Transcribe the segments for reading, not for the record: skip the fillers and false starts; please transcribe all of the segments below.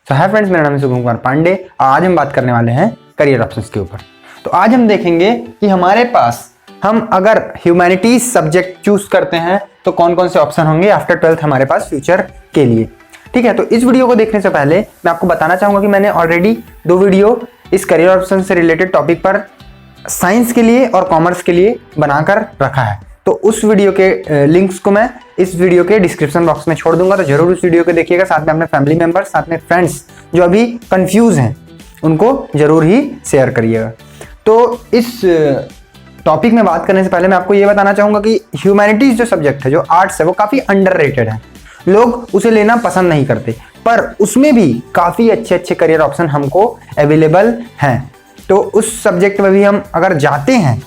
सो hi friends, मेरा नाम है शुभम कुमार पांडे। आज हम बात करने वाले हैं करियर ऑप्शंस के ऊपर। तो आज हम देखेंगे कि हमारे पास हम अगर ह्यूमैनिटीज सब्जेक्ट चूज करते हैं तो कौन कौन से ऑप्शन होंगे आफ्टर 12th हमारे पास फ्यूचर के लिए। ठीक है, तो इस वीडियो को देखने से पहले मैं आपको बताना चाहूंगा कि मैंने ऑलरेडी 2 वीडियो इस करियर ऑप्शन से रिलेटेड टॉपिक पर साइंस के लिए और कॉमर्स के लिए बनाकर रखा है। तो उस वीडियो के लिंक्स को मैं इस वीडियो के डिस्क्रिप्शन बॉक्स में छोड़ दूंगा, तो जरूर उस वीडियो को देखिएगा। साथ में अपने फैमिली मेंबर्स, साथ में फ्रेंड्स जो अभी कंफ्यूज हैं उनको जरूर ही शेयर करिएगा। तो इस टॉपिक में बात करने से पहले मैं आपको ये बताना चाहूंगा कि ह्यूमैनिटीज जो सब्जेक्ट है, जो आर्ट्स है, वो काफ़ी अंडररेटेड है। लोग उसे लेना पसंद नहीं करते, पर उसमें भी काफ़ी अच्छे अच्छे करियर ऑप्शन हमको अवेलेबल हैं। तो उस सब्जेक्ट में भी हम अगर जाते हैं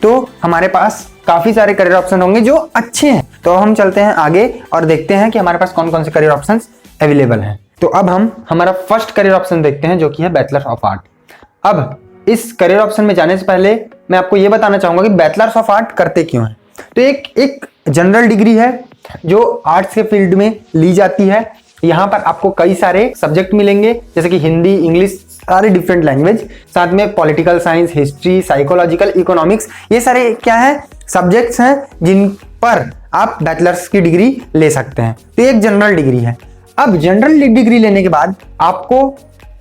तो हमारे पास काफ़ी सारे करियर ऑप्शन होंगे जो अच्छे हैं। तो हम चलते हैं आगे और देखते हैं कि हमारे पास कौन कौन से करियर ऑप्शंस अवेलेबल हैं। तो अब हम हमारा फर्स्ट करियर ऑप्शन देखते हैं, जो कि है बैचलर ऑफ आर्ट। अब इस करियर ऑप्शन में जाने से पहले मैं आपको ये बताना चाहूंगा कि बैचलर्स ऑफ आर्ट करते क्यों हैं। तो एक जनरल डिग्री है जो आर्ट्स के फील्ड में ली जाती है। यहाँ पर आपको कई सारे सब्जेक्ट मिलेंगे, जैसे कि हिंदी, इंग्लिश, सारे डिफरेंट लैंग्वेज, साथ में political science, history, psychological, economics, ये सारे क्या है सब्जेक्ट्स हैं जिन पर आप बैचलर्स की डिग्री ले सकते हैं। तो एक जनरल डिग्री है। अब जनरल डिग्री लेने के बाद आपको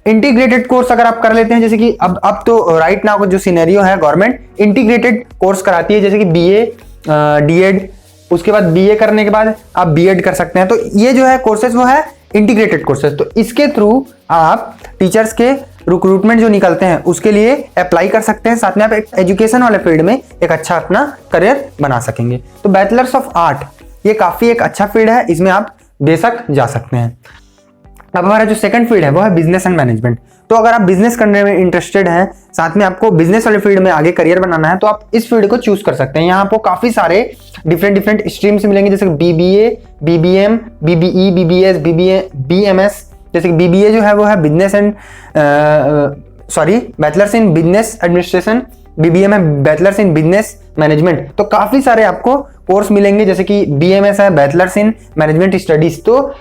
इंटीग्रेटेड कोर्स अगर आप कर लेते हैं, जैसे कि अब तो राइट नाउ जो सिनेरियो है, गवर्नमेंट इंटीग्रेटेड कोर्स कराती है, जैसे कि बीए, डीएड, उसके बाद बीए करने के बाद आप बीएड कर सकते हैं। तो ये जो है कोर्सेज वो है इंटीग्रेटेड कोर्सेज। तो इसके थ्रू आप टीचर्स के रिक्रूटमेंट जो निकलते हैं उसके लिए अप्लाई कर सकते हैं। साथ में आप एक एजुकेशन वाले फील्ड में एक अच्छा अपना करियर बना सकेंगे। तो बैचलर्स ऑफ आर्ट ये काफ़ी एक अच्छा फील्ड है, इसमें आप बेशक जा सकते हैं। अब हमारा जो सेकंड फील्ड है वो है बिजनेस एंड मैनेजमेंट। तो अगर आप बिजनेस करने में इंटरेस्टेड हैं, साथ में आपको बिजनेस वाले फील्ड में आगे करियर बनाना है, तो आप इस फील्ड को चूज कर सकते हैं। यहाँ आपको काफ़ी सारे डिफरेंट स्ट्रीम्स मिलेंगे, जैसे कि BBA, BBM, BBE, BBS, BMS. जैसे कि बीबीए जो है वो है business and bachelors in business administration, BBM है बैचलर्स इन बिजनेस मैनेजमेंट। तो काफ़ी सारे आपको कोर्स मिलेंगे, जैसे कि बीएमएस है बैचलर्स इन मैनेजमेंट स्टडीज। तो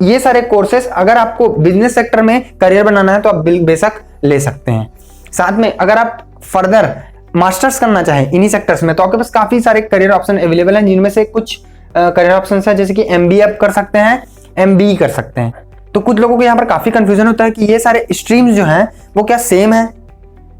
ये सारे कोर्सेस अगर आपको बिजनेस सेक्टर में करियर बनाना है तो आप बेशक ले सकते हैं। साथ में अगर आप फर्दर मास्टर्स करना चाहें इन्हीं सेक्टर्स में, तो आपके पास काफ़ी सारे करियर ऑप्शन अवेलेबल हैं, जिनमें से कुछ करियर ऑप्शन है, जैसे कि एमबीए आप कर सकते हैं, एमबीई कर सकते हैं। तो कुछ लोगों को यहाँ पर काफ़ी कंफ्यूजन होता है कि ये सारे स्ट्रीम्स जो हैं वो क्या सेम है,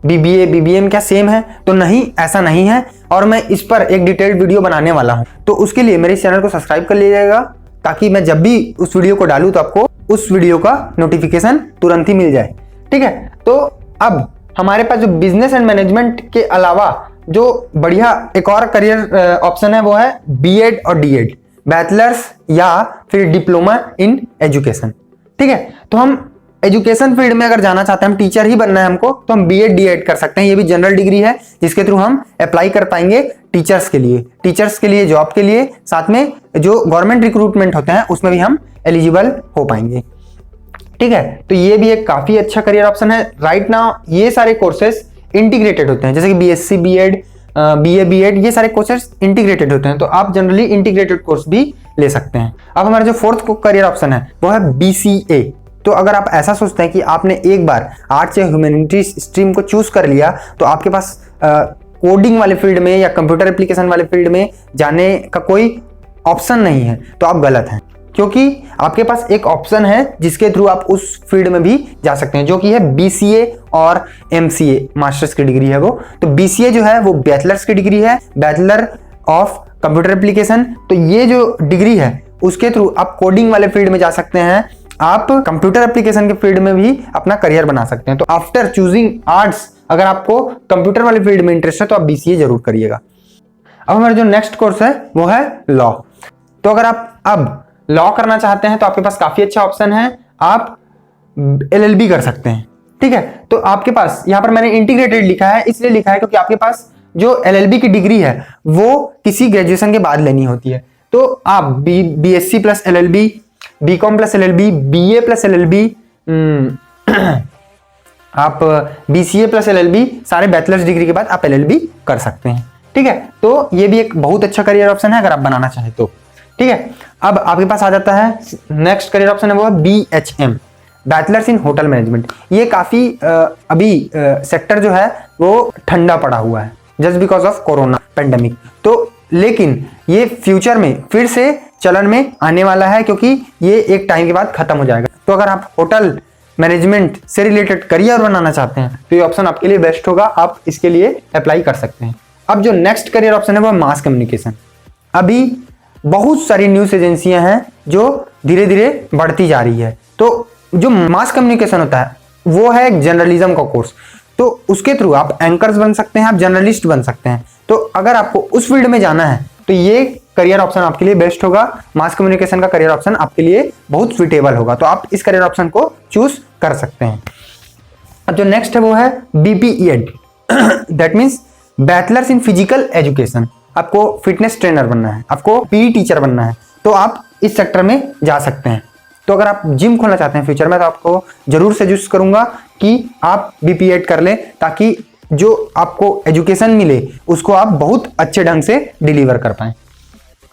बीबीए, बीबीएम क्या सेम है? तो नहीं, ऐसा नहीं है, और मैं इस पर एक डिटेल्ड वीडियो बनाने वाला हूँ। तो उसके लिए मेरे चैनल को सब्सक्राइब कर लीजिएगा, ताकि मैं जब भी उस वीडियो को डालूं तो आपको उस वीडियो का नोटिफिकेशन तुरंत ही मिल जाए। ठीक है, तो अब हमारे पास जो बिजनेस एंड मैनेजमेंट के अलावा जो बढ़िया एक और करियर ऑप्शन है वो है बीएड और डीएड, बैचलर्स या फिर डिप्लोमा इन एजुकेशन। ठीक है, तो हम एजुकेशन फील्ड में अगर जाना चाहते हैं, हम टीचर ही बनना है हमको, तो हम बीएड डीएड कर सकते हैं। ये भी जनरल डिग्री है जिसके थ्रू हम अप्लाई कर पाएंगे टीचर्स के लिए जॉब के लिए। साथ में जो गवर्नमेंट रिक्रूटमेंट होते हैं उसमें भी हम एलिजिबल हो पाएंगे। ठीक है, तो ये भी एक काफ़ी अच्छा करियर ऑप्शन है। राइट नाउ ये सारे कोर्सेज इंटीग्रेटेड होते हैं, जैसे कि बीएससी बीएड, बीए बीएड, ये सारे कोर्सेज इंटीग्रेटेड होते हैं। तो आप जनरली इंटीग्रेटेड कोर्स भी ले सकते हैं। अब हमारा जो फोर्थ करियर ऑप्शन है वो है बीसीए। तो अगर आप ऐसा सोचते हैं कि आपने एक बार आर्ट्स या ह्यूमैनिटीज स्ट्रीम को चूज कर लिया तो आपके पास कोडिंग वाले फील्ड में या कंप्यूटर एप्लीकेशन वाले फील्ड में जाने का कोई ऑप्शन नहीं है, तो आप गलत हैं। क्योंकि आपके पास एक ऑप्शन है जिसके थ्रू आप उस फील्ड में भी जा सकते हैं, जो कि है बीसीए और एमसीए, मास्टर्स की डिग्री है वो। तो बीसीए जो है वो बैचलर्स की डिग्री है, बैचलर ऑफ कंप्यूटर एप्लीकेशन। तो ये जो डिग्री है उसके थ्रू आप कोडिंग वाले फील्ड में जा सकते हैं, आप कंप्यूटर एप्लीकेशन के फील्ड में भी अपना करियर बना सकते हैं। तो आफ्टर चूजिंग आर्ट्स अगर आपको कंप्यूटर वाले फील्ड में इंटरेस्ट है तो आप बीसीए जरूर करिएगा। अब हमारा जो नेक्स्ट कोर्स है वो है लॉ। तो अगर आप अब लॉ करना चाहते हैं तो आपके पास काफी अच्छा ऑप्शन है, आप एलएलबी कर सकते हैं। ठीक है, तो आपके पास यहाँ पर मैंने इंटीग्रेटेड लिखा है, इसलिए लिखा है क्योंकि आपके पास जो एलएलबी की डिग्री है वो किसी ग्रेजुएशन के बाद लेनी होती है। तो आप BSc plus LLB, BCom plus LLB, BA plus LLB, आप बीसीए प्लस एलएलबी, सारे बैचलर्स डिग्री के बाद आप एलएलबी कर सकते हैं। ठीक है, तो ये भी एक बहुत अच्छा करियर ऑप्शन है अगर आप बनाना चाहें तो। ठीक है, अब आपके पास आ जाता है नेक्स्ट करियर ऑप्शन है वो है BHM, bachelors in hotel management. ये काफ़ी अभी सेक्टर जो है वो ठंडा पड़ा हुआ है just because of corona pandemic. तो लेकिन ये फ्यूचर में फिर से चलन में आने वाला है, क्योंकि ये एक टाइम के बाद खत्म हो जाएगा। तो अगर आप होटल मैनेजमेंट से रिलेटेड करियर बनाना चाहते हैं तो ये ऑप्शन आपके लिए बेस्ट होगा, आप इसके लिए अप्लाई कर सकते हैं। अब जो नेक्स्ट करियर ऑप्शन है वो मास कम्युनिकेशन। अभी बहुत सारी न्यूज़ एजेंसियां हैं जो धीरे धीरे बढ़ती जा रही है। तो जो मास कम्युनिकेशन होता है वो है एक जर्नलिज्म का कोर्स। तो उसके थ्रू आप एंकर्स बन सकते हैं, आप जर्नलिस्ट बन सकते हैं। तो अगर आपको उस फील्ड में जाना है तो ये करियर ऑप्शन आपके लिए बेस्ट होगा। मास कम्युनिकेशन का करियर ऑप्शन आपके लिए बहुत सुइटेबल होगा, तो आप इस करियर ऑप्शन को चूज कर सकते हैं। अब जो नेक्स्ट है वो है BPEd, that means bachelors in physical education. आपको फिटनेस ट्रेनर बनना है, आपको पीई टीचर बनना है, तो आप इस सेक्टर में जा सकते हैं। तो अगर आप जिम खोलना चाहते हैं फ्यूचर में तो आपको जरूर सजेस्ट करूंगा कि आप बीपीईएड कर लें, ताकि जो आपको एजुकेशन मिले उसको आप बहुत अच्छे ढंग से डिलीवर कर पाएं।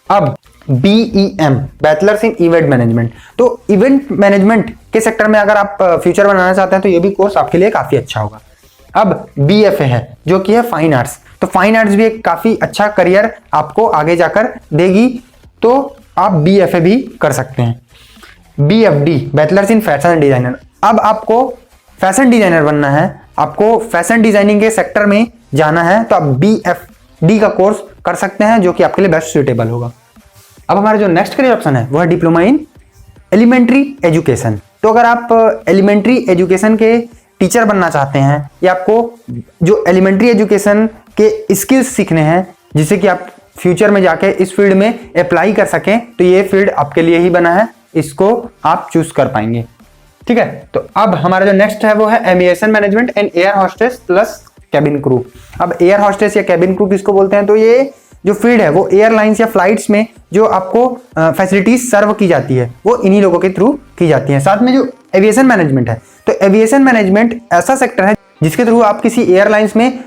अब BEM, bachelors in event management. तो इवेंट मैनेजमेंट के सेक्टर में अगर आप फ्यूचर बनाना चाहते हैं तो ये भी कोर्स आपके लिए काफी अच्छा होगा। अब BFA है जो कि है फाइन आर्ट्स। तो फाइन आर्ट्स भी एक काफी अच्छा करियर आपको आगे जाकर देगी, तो आप BFA भी कर सकते हैं। BFD, bachelors in fashion designer. अब आपको फैशन डिजाइनर बनना है, आपको फैशन डिजाइनिंग के सेक्टर में जाना है, तो आप BFD का कोर्स कर सकते हैं जो कि आपके लिए बेस्ट सुटेबल होगा। अब हमारा जो नेक्स्ट करियर ऑप्शन है वो है डिप्लोमा इन एलिमेंट्री एजुकेशन। तो अगर आप एलिमेंट्री एजुकेशन के टीचर बनना चाहते हैं या आपको जो एलिमेंट्री एजुकेशन के स्किल्स सीखने हैं जिससे कि आप फ्यूचर में जाके इस फील्ड में अप्लाई कर सकें, तो ये फील्ड आपके लिए ही बना है, इसको आप चूज कर पाएंगे। ठीक है, तो अब हमारा जो नेक्स्ट है वो है aviation management and air hostess plus cabin crew. अब एयर होस्टेस या कैबिन क्रू किसको बोलते हैं, तो ये जो फील्ड है वो एयरलाइंस या फ्लाइट्स में जो आपको फैसिलिटीज सर्व की जाती है वो इन्हीं लोगों के थ्रू की जाती है। साथ में जो एविएशन मैनेजमेंट है, तो एविएशन मैनेजमेंट ऐसा सेक्टर है जिसके थ्रू आप किसी एयरलाइंस में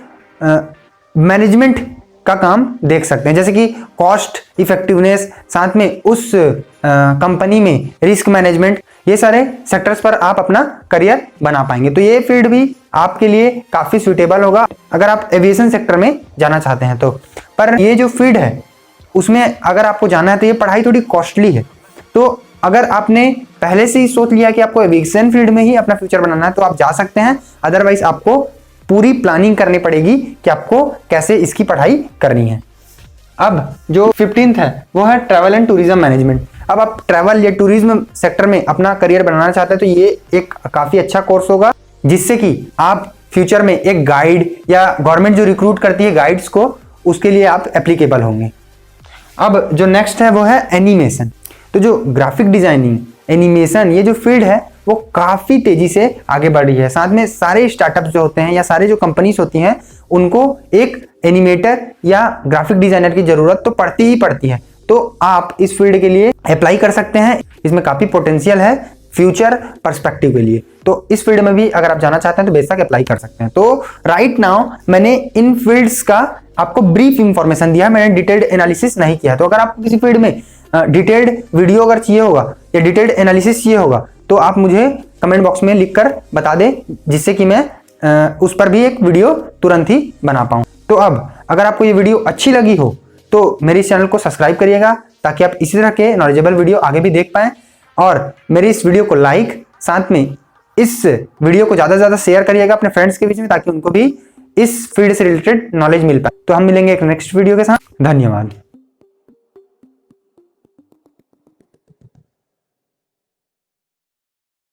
मैनेजमेंट का काम देख सकते हैं, जैसे कि कॉस्ट इफेक्टिवनेस, साथ में उस कंपनी में रिस्क मैनेजमेंट, ये सारे सेक्टर्स पर आप अपना करियर बना पाएंगे। तो ये फील्ड भी आपके लिए काफी सुटेबल होगा अगर आप एविएशन सेक्टर में जाना चाहते हैं तो। पर ये जो फील्ड है उसमें अगर आपको जाना है तो ये पढ़ाई थोड़ी कॉस्टली है। तो अगर आपने पहले से ही सोच लिया कि आपको एविएशन फील्ड में ही अपना फ्यूचर बनाना है तो आप जा सकते हैं, अदरवाइज आपको पूरी प्लानिंग करनी पड़ेगी कि आपको कैसे इसकी पढ़ाई करनी है। अब जो 15th है वो है ट्रैवल एंड टूरिज्म मैनेजमेंट। अब आप ट्रैवल या टूरिज्म सेक्टर में अपना करियर बनाना चाहते हैं तो ये एक काफी अच्छा कोर्स होगा जिससे कि आप फ्यूचर में एक गाइड या गवर्नमेंट जो रिक्रूट करती है गाइड्स को, उसके लिए आप एप्लीकेबल होंगे। अब जो नेक्स्ट है वो है एनिमेशन। तो जो ग्राफिक डिजाइनिंग, एनिमेशन, ये जो फील्ड है वो काफी तेजी से आगे बढ़ रही है। साथ में सारे स्टार्टअप्स जो होते हैं या सारे जो कंपनीज होती हैं उनको एक एनिमेटर या ग्राफिक डिजाइनर की जरूरत तो पड़ती ही पड़ती है। तो आप इस फील्ड के लिए अप्लाई कर सकते हैं, इसमें काफी पोटेंशियल है फ्यूचर पर्सपेक्टिव के लिए। तो इस फील्ड में भी अगर आप जाना चाहते हैं तो बेशक अप्लाई कर सकते हैं। तो राइट नाउ मैंने इन फील्ड्स का आपको ब्रीफ इंफॉर्मेशन दिया, मैंने डिटेल्ड एनालिसिस नहीं किया। तो अगर आपको किसी फील्ड में डिटेल्ड वीडियो अगर चाहिए होगा या डिटेल्ड एनालिसिस चाहिए होगा तो आप मुझे कमेंट बॉक्स में लिखकर बता दें, जिससे कि मैं उस पर भी एक वीडियो तुरंत ही बना पाऊँ। तो अब अगर आपको ये वीडियो अच्छी लगी हो तो मेरे इस चैनल को सब्सक्राइब करिएगा ताकि आप इसी तरह के नॉलेजेबल वीडियो आगे भी देख पाएं, और मेरे इस वीडियो को लाइक, साथ में इस वीडियो को ज़्यादा से ज़्यादा शेयर करिएगा अपने फ्रेंड्स के बीच में ताकि उनको भी इस फील्ड से रिलेटेड नॉलेज मिल पाए। तो हम मिलेंगे एक नेक्स्ट वीडियो के साथ। धन्यवाद।